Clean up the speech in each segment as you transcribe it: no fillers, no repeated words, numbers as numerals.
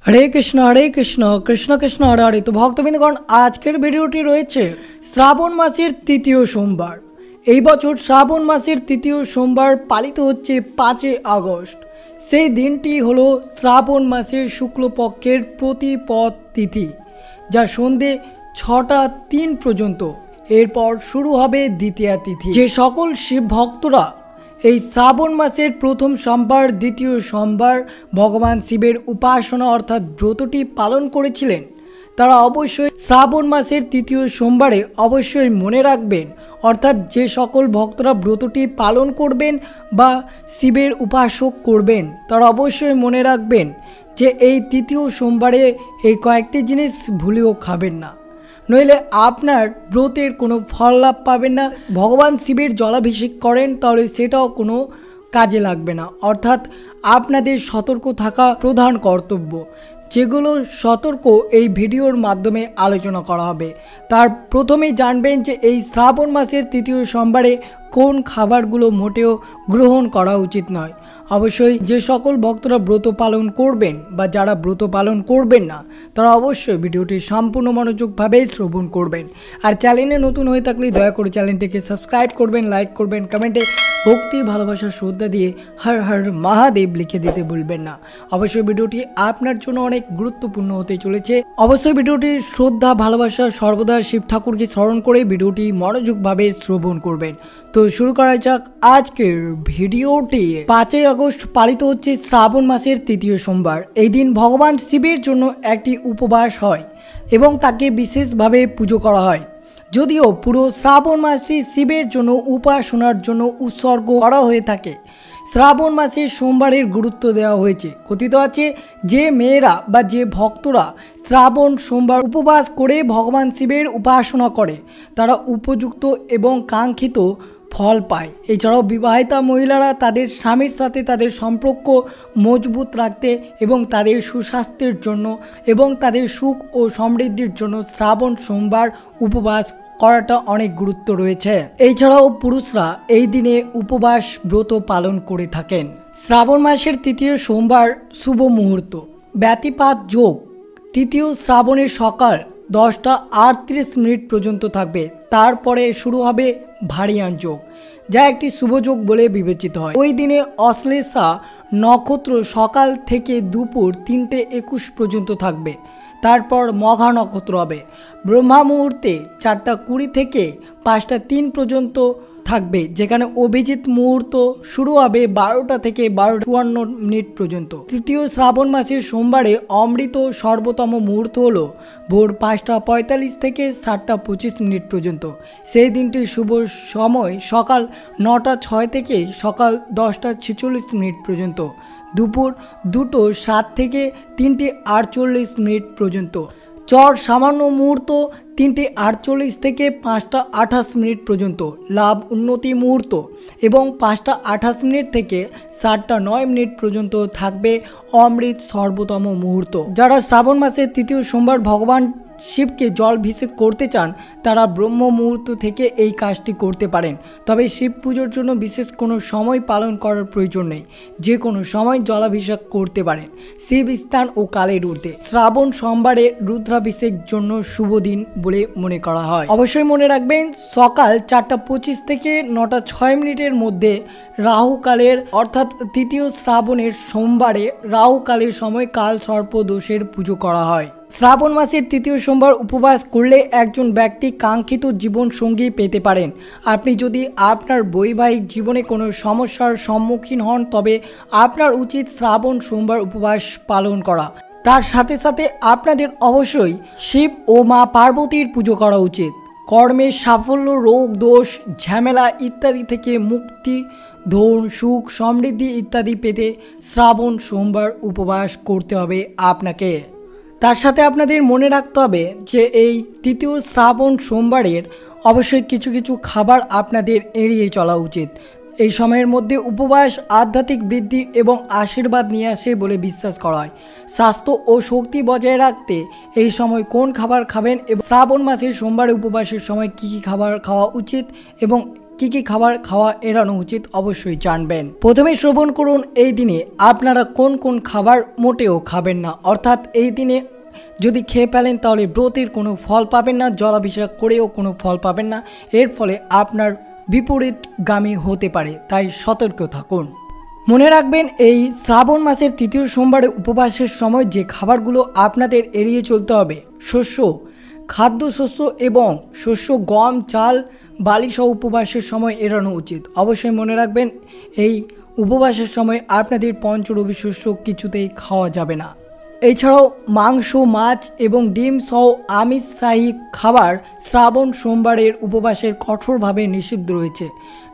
হরে কৃষ্ণ কৃষ্ণ কৃষ্ণ হরে হরে। তো ভক্তবৃন্দগণ, আজকের ভিডিওটি রয়েছে শ্রাবণ মাসের তৃতীয় সোমবার। এই বছর শ্রাবণ মাসের তৃতীয় সোমবার পালিত হচ্ছে 5 আগস্ট। সেই দিনটি হলো শ্রাবণ মাসের শুক্লপক্ষের প্রতিপদ তিথি, যা সন্ধে 6টা 3 পর্যন্ত। এরপর শুরু হবে দ্বিতীয়া তিথি। যে সকল শিব ভক্তরা এই শ্রাবণ মাসের প্রথম সোমবার দ্বিতীয় সোমবার ভগবান শিবের উপাসনা অর্থাৎ ব্রতটি পালন করেছিলেন, তারা অবশ্যই শ্রাবণ মাসের তৃতীয় সোমবারে অবশ্যই মনে রাখবেন, অর্থাৎ যে সকল ভক্তরা ব্রতটি পালন করবেন বা শিবের উপাসক করবেন, তারা অবশ্যই মনে রাখবেন যে এই তৃতীয় সোমবারে এই কয়েকটি জিনিস ভুলেও খাবেন না, নইলে আপনার ব্রতের কোনো ফল লাভ পাবেন না। ভগবান শিবের জলাভিষেক করেন তাহলে সেটাও কোনো কাজে লাগবে না, অর্থাৎ আপনাদের সতর্ক থাকা প্রধান কর্তব্য। যেগুলো সতর্ক এই ভিডিওর মাধ্যমে আলোচনা করা হবে। তার প্রথমেই জানবেন যে এই শ্রাবণ মাসের তৃতীয় সোমবারে কোন খাবারগুলো মোটেও গ্রহণ করা উচিত নয়। অবশ্যই যে সকল ভক্তরা ব্রত পালন করবেন বা যারা ব্রত পালন করবেন না, তারা অবশ্যই ভিডিওটি সম্পূর্ণ মনোযোগভাবে শ্রবণ করবেন। আর চ্যানেলে নতুন হয়ে থাকলে দয়া করে চ্যানেলটিকে সাবস্ক্রাইব করবেন, লাইক করবেন, কমেন্টে ভক্তি ভালোবাসা শ্রদ্ধা দিয়ে হর হর মহাদেব লিখে দিতে ভুলবেন না। অবশ্যই ভিডিওটি আপনার জন্য অনেক গুরুত্বপূর্ণ হতে চলেছে। অবশ্যই ভিডিওটি শ্রদ্ধা ভালোবাসা সর্বদা শিব ঠাকুরকে স্মরণ করে ভিডিওটি মনোযোগভাবে শ্রবণ করবেন। তো শুরু করা যাক আজকের ভিডিওটি। 5 আগস্ট পালিত হচ্ছে শ্রাবণ মাসের তৃতীয় সোমবার। এই দিন ভগবান শিবের জন্য একটি উপবাস হয় এবং তাকে বিশেষভাবে পুজো করা হয়। যদিও পুরো শ্রাবণ মাসে শিবের জন্য উপাসনার জন্য উৎসর্গ করা হয়ে থাকে, শ্রাবণ মাসে সোমবারের গুরুত্ব দেওয়া হয়েছে। কথিত আছে যে মেয়েরা বা যে ভক্তরা শ্রাবণ সোমবার উপবাস করে ভগবান শিবের উপাসনা করে, তারা উপযুক্ত এবং কাঙ্ক্ষিত ফল পায়। এছাড়াও বিবাহিতা মহিলারা তাদের স্বামীর সাথে তাদের সম্পর্ক মজবুত রাখতে এবং তাদের সুস্বাস্থ্যের জন্য এবং তাদের সুখ ও সমৃদ্ধির জন্য শ্রাবণ সোমবার উপবাস করাটা অনেক গুরুত্ব রয়েছে। এছাড়াও পুরুষরা এই দিনে উপবাস ব্রত পালন করে থাকেন। শ্রাবণ মাসের তৃতীয় সোমবার শুভ মুহূর্ত ব্যতিপাত যোগ তৃতীয় শ্রাবণের সকাল 10টা 38 পর্যন্ত থাকবে। তারপরে শুরু হবে ভারিয়ান যোগ, যা একটি শুভযোগ বলে বিবেচিত হয়। ওই দিনে অশ্লেষা নক্ষত্র সকাল থেকে দুপুর 3টে 21 পর্যন্ত থাকবে। তারপর মঘা নক্ষত্র হবে। ব্রহ্মা মুহূর্তে 4টা 20 থেকে 5টা 3 পর্যন্ত থাকবে, যেখানে অভিজিৎ মুহূর্ত শুরু হবে 12টা থেকে 12:54 পর্যন্ত। তৃতীয় শ্রাবণ মাসের সোমবারে অমৃত সর্বোত্তম মুহূর্ত হলো ভোর 5টা 45 থেকে 7টা 25 পর্যন্ত। সেই দিনটির শুভ সময় সকাল 9টা 6 থেকে সকাল 10টা 46 পর্যন্ত, দুপুর 2টো 7 থেকে 3টে 48 পর্যন্ত। চর সামান্য মুহূর্ত 3টে 48 থেকে 5টা 28 পর্যন্ত। লাভ উন্নতি মুহূর্ত এবং 5টা 28 থেকে 7টা 9 পর্যন্ত থাকবে অমৃত সর্বোত্তম মুহূর্ত। যারা শ্রাবণ মাসের তৃতীয় সোমবার ভগবান শিবকে জলাভিষেক করতে চান, তারা ব্রহ্ম মুহূর্ত থেকে এই কাজটি করতে পারেন। তবে শিব পুজোর জন্য বিশেষ কোনো সময় পালন করার প্রয়োজন নেই, যে কোনো সময় জলাভিষেক করতে পারেন। শিব স্থান ও কালের ঊর্ধ্বে শ্রাবণ সোমবারে রুদ্রাভিষেক জন্য শুভ দিন বলে মনে করা হয়। অবশ্যই মনে রাখবেন, সকাল 4টা 25 থেকে 9টা 6 মধ্যে রাহুকালের অর্থাৎ তৃতীয় শ্রাবণের সোমবারে রাহুকালের সময় কাল সর্প দোষের পুজো করা হয়। শ্রাবণ মাসের তৃতীয় সোমবার উপবাস করলে একজন ব্যক্তি কাঙ্ক্ষিত জীবন সঙ্গী পেতে পারেন। আপনি যদি আপনার বৈবাহিক জীবনে কোনো সমস্যার সম্মুখীন হন, তবে আপনার উচিত শ্রাবণ সোমবার উপবাস পালন করা। তার সাথে সাথে আপনাদের অবশ্যই শিব ও মা পার্বতীর পুজো করা উচিত। কর্মের সাফল্য, রোগ দোষ ঝামেলা ইত্যাদি থেকে মুক্তি, ধন সুখ সমৃদ্ধি ইত্যাদি পেতে শ্রাবণ সোমবার উপবাস করতে হবে আপনাকে। তার সাথে আপনাদের মনে রাখতে হবে যে এই তৃতীয় শ্রাবণ সোমবারের অবশ্যই কিছু কিছু খাবার আপনাদের এড়িয়ে চলা উচিত। এই সময়ের মধ্যে উপবাস আধ্যাত্মিক বৃদ্ধি এবং আশীর্বাদ নিয়ে আসে বলে বিশ্বাস করা হয়। স্বাস্থ্য ও শক্তি বজায় রাখতে এই সময় কোন খাবার খাবেন এবং শ্রাবণ মাসের সোমবারে উপবাসের সময় কী কী খাবার খাওয়া উচিত এবং কি কি খাবার খাওয়া এড়ানো উচিত অবশ্যই জানবেন। প্রথমে শ্রবণ করুন এই দিনে আপনারা কোন কোন খাবার মোটেও খাবেন না, অর্থাৎ এই দিনে যদি খেয়ে ফেলেন তাহলে ব্রতের কোনো ফল পাবেন না, জলাভিষেক করেও কোনো ফল পাবেন না, এর ফলে আপনার বিপরীতগামী হতে পারে, তাই সতর্ক থাকুন। মনে রাখবেন এই শ্রাবণ মাসের তৃতীয় সোমবারে উপবাসের সময় যে খাবারগুলো আপনাদের এড়িয়ে চলতে হবে: খাদ্যশস্য এবং শস্য, গম, চাল, বালিসহ উপবাসের সময় এড়ানো উচিত। অবশ্যই মনে রাখবেন এই উপবাসের সময় আপনাদের পঞ্চরবি শস্য কিছুতেই খাওয়া যাবে না। এছাড়াও মাংস, মাছ এবং ডিম সহ আমিষশাহী খাবার শ্রাবণ সোমবারের উপবাসের কঠোরভাবে নিষিদ্ধ রয়েছে।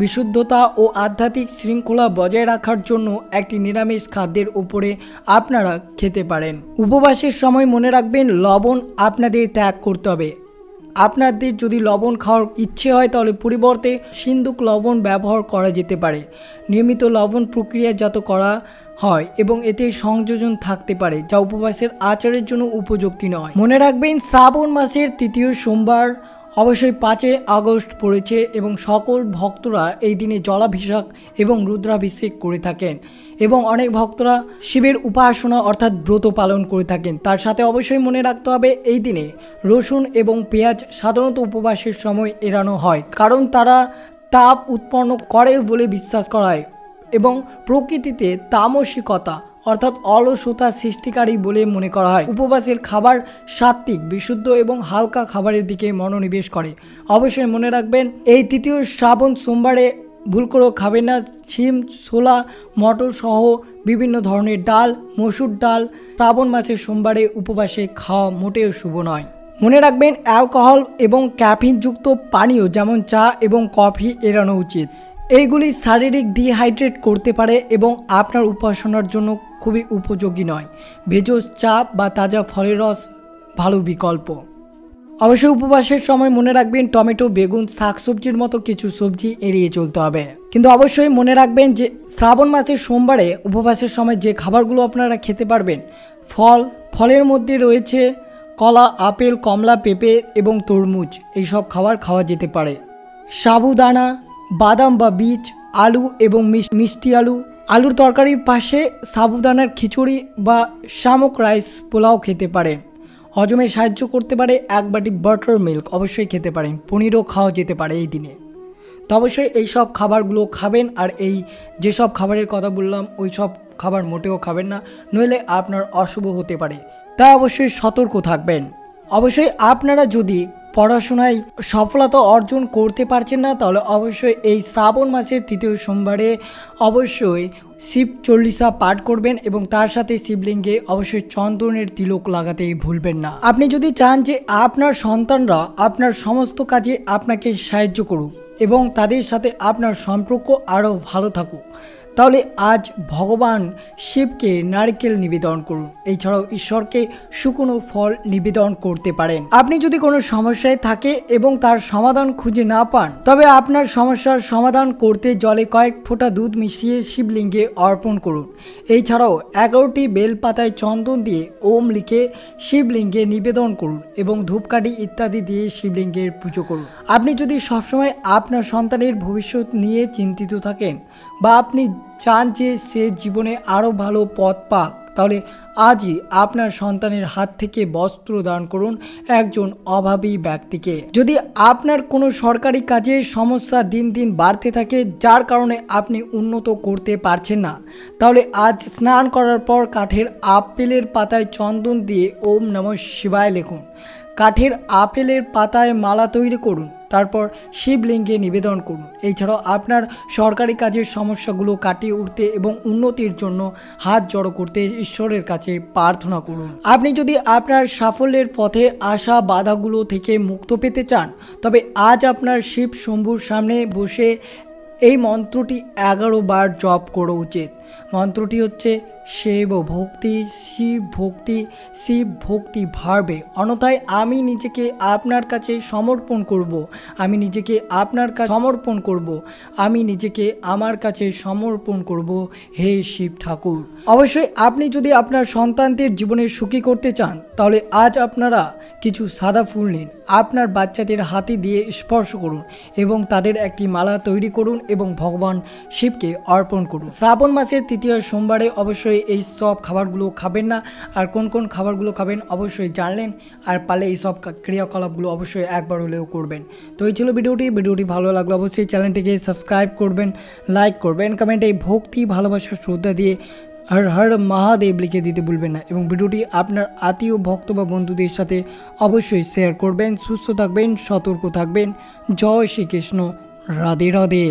বিশুদ্ধতা ও আধ্যাত্মিক শৃঙ্খলা বজায় রাখার জন্য একটি নিরামিষ খাদ্যের উপরে আপনারা খেতে পারেন। উপবাসের সময় মনে রাখবেন লবণ আপনাদের ত্যাগ করতে হবে। আপনাদের যদি লবণ খাওয়ার ইচ্ছে হয় তাহলে পরিবর্তে সিন্দুক লবণ ব্যবহার করা যেতে পারে। নিয়মিত লবণ প্রক্রিয়াজাত করা হয় এবং এতে সংযোজন থাকতে পারে যা উপবাসের আচারের জন্য উপযুক্ত নয়। মনে রাখবেন শ্রাবণ মাসের তৃতীয় সোমবার অবশ্যই 5 আগস্ট পড়েছে এবং সকল ভক্তরা এই দিনে জলাভিষেক এবং রুদ্রাভিষেক করে থাকেন এবং অনেক ভক্তরা শিবের উপাসনা অর্থাৎ ব্রত পালন করে থাকেন। তার সাথে অবশ্যই মনে রাখতে হবে এই দিনে রসুন এবং পেঁয়াজ সাধারণত উপবাসের সময় এড়ানো হয়, কারণ তারা তাপ উৎপন্ন করে বলে বিশ্বাস করা হয় এবং প্রকৃতিতে তামসিকতা অর্থাৎ অলসতা সৃষ্টিকারী বলে মনে করা হয়। উপবাসের খাবার সাত্ত্বিক, বিশুদ্ধ এবং হালকা খাবারের দিকে মনোনিবেশ করে। অবশ্যই মনে রাখবেন এই তৃতীয় শ্রাবণ সোমবারে ভুল করেও খাবেন না শিম, ছোলা, মটর সহ বিভিন্ন ধরনের ডাল, মসুর ডাল শ্রাবণ মাসের সোমবারে উপবাসে খাওয়া মোটেও শুভ নয়। মনে রাখবেন অ্যালকোহল এবং ক্যাফিনযুক্ত পানীয় যেমন চা এবং কফি এড়ানো উচিত। এইগুলি শারীরিক ডিহাইড্রেট করতে পারে এবং আপনার উপাসনার জন্য খুবই উপযোগী নয়। ভেষজ চা বা তাজা ফলের রস ভালো বিকল্প। অবশ্যই উপবাসের সময় মনে রাখবেন টমেটো, বেগুন, শাকসবজির মতো কিছু সবজি এড়িয়ে চলতে হবে। কিন্তু অবশ্যই মনে রাখবেন যে শ্রাবণ মাসের সোমবারে উপবাসের সময় যে খাবারগুলো আপনারা খেতে পারবেন: ফলের মধ্যে রয়েছে কলা, আপেল, কমলা, পেঁপে এবং তরমুজ, এইসব খাবার খাওয়া যেতে পারে। সাবুদানা, বাদাম বা বীজ, আলু এবং মিষ্টি আলুর তরকারির পাশে সাবুদানার খিচুড়ি বা শামুক রাইস পোলাও খেতে পারেন। হজমে সাহায্য করতে পারে 1 বাটি বাটার মিল্ক অবশ্যই খেতে পারেন। পনিরও খাওয়া যেতে পারে এই দিনে। তো অবশ্যই এইসব খাবারগুলো খাবেন, আর এই যেসব খাবারের কথা বললাম ওই সব খাবার মোটেও খাবেন না, নইলে আপনার অশুভ হতে পারে, তাই অবশ্যই সতর্ক থাকবেন। অবশ্যই আপনারা যদি পড়াশোনায় সফলতা অর্জন করতে পারছেন না তাহলে অবশ্যই এই শ্রাবণ মাসের তৃতীয় সোমবারে অবশ্যই শিব চল্লিশা পাঠ করবেন এবং তার সাথে শিবলিঙ্গে অবশ্যই চন্দনের তিলক লাগাতে ভুলবেন না। আপনি যদি চান যে আপনার সন্তানরা আপনার সমস্ত কাজে আপনাকে সাহায্য করুক এবং তাদের সাথে আপনার সম্পর্ক আরও ভালো থাকুক, তাহলে আজ ভগবান শিবকে নারকেল নিবেদন করুন। এছাড়াও ঈশ্বরকে শুকনো ফল নিবেদন করতে পারেন। আপনি যদি কোনো সমস্যায় থাকে এবং তার সমাধান খুঁজে না পান তবে আপনার সমস্যার সমাধান করতে জলে কয়েক ফোঁটা দুধ মিশিয়ে শিবলিঙ্গে অর্পণ করুন। এছাড়াও 11টি বেলপাতায় চন্দন দিয়ে ওম লিখে শিবলিঙ্গে নিবেদন করুন এবং ধূপকাঠি ইত্যাদি দিয়ে শিবলিঙ্গের পুজো করুন। আপনি যদি সবসময় আপনার সন্তানের ভবিষ্যৎ নিয়ে চিন্তিত থাকেন বা আপনি চান যে সে জীবনে আরও ভালো পথ পাক, তাহলে আজই আপনার সন্তানের হাত থেকে বস্ত্র দান করুন একজন অভাবী ব্যক্তিকে। যদি আপনার কোনো সরকারি কাজে সমস্যা দিন দিন বাড়তে থাকে যার কারণে আপনি উন্নত করতে পারছেন না, তাহলে আজ স্নান করার পর কাঠের আপেলের পাতায় চন্দন দিয়ে ওম নমঃ শিবায় লিখুন। কাঠের আপেলের পাতায় মালা তৈরি করুন, তারপর শিবলিঙ্গে নিবেদন করুন। এছাড়াও আপনার সরকারি কাজের সমস্যাগুলো কাটিয়ে উঠতে এবং উন্নতির জন্য হাত জড়ো করতে ঈশ্বরের কাছে প্রার্থনা করুন। আপনি যদি আপনার সাফল্যের পথে আসা বাধাগুলো থেকে মুক্ত পেতে চান তবে আজ আপনার শিব শম্ভুর সামনে বসে এই মন্ত্রটি 11 বার জপ করা উচিত। মন্ত্রটি হচ্ছে শিব ভক্তি শিব ভক্তি শিব ভক্তি ভাবে, অন্যথায় আমি নিজেকে আপনার কাছে সমর্পণ করব, আমি নিজেকে আপনার কাছে সমর্পণ করব, আমি নিজেকে আমার কাছে সমর্পণ করব হে শিব ঠাকুর। অবশ্যই আপনি যদি আপনার সন্তানদের জীবনে সুখী করতে চান তাহলে আজ আপনারা কিছু সাদা ফুল নিন, আপনার বাচ্চাদের হাতে দিয়ে স্পর্শ করুন এবং তাদের একটি মালা তৈরি করুন এবং ভগবান শিবকে অর্পণ করুন। শ্রাবণ মাসের তৃতীয় সোমবারে অবশ্যই এই সব খাবারগুলো খাবেন না, আর কোন কোন খাবারগুলো খাবেন অবশ্যই জানলেন, আর পারলে এই সব ক্রিয়াকলাপগুলো অবশ্যই একবার হলেও করবেন। তো এই ছিল ভিডিওটি ভালো লাগলো অবশ্যই চ্যানেলটিকে সাবস্ক্রাইব করবেন, লাইক করবেন, কমেন্টে ভক্তি ভালোবাসা শ্রদ্ধা দিয়ে হর হর মহাদেব লিখে দিতে ভুলবেন না এবং ভিডিওটি আপনার আত্মীয় ভক্ত বা বন্ধুদের সাথে অবশ্যই শেয়ার করবেন। সুস্থ থাকবেন, সতর্ক থাকবেন। জয় শ্রীকৃষ্ণ, রাধে রাধে।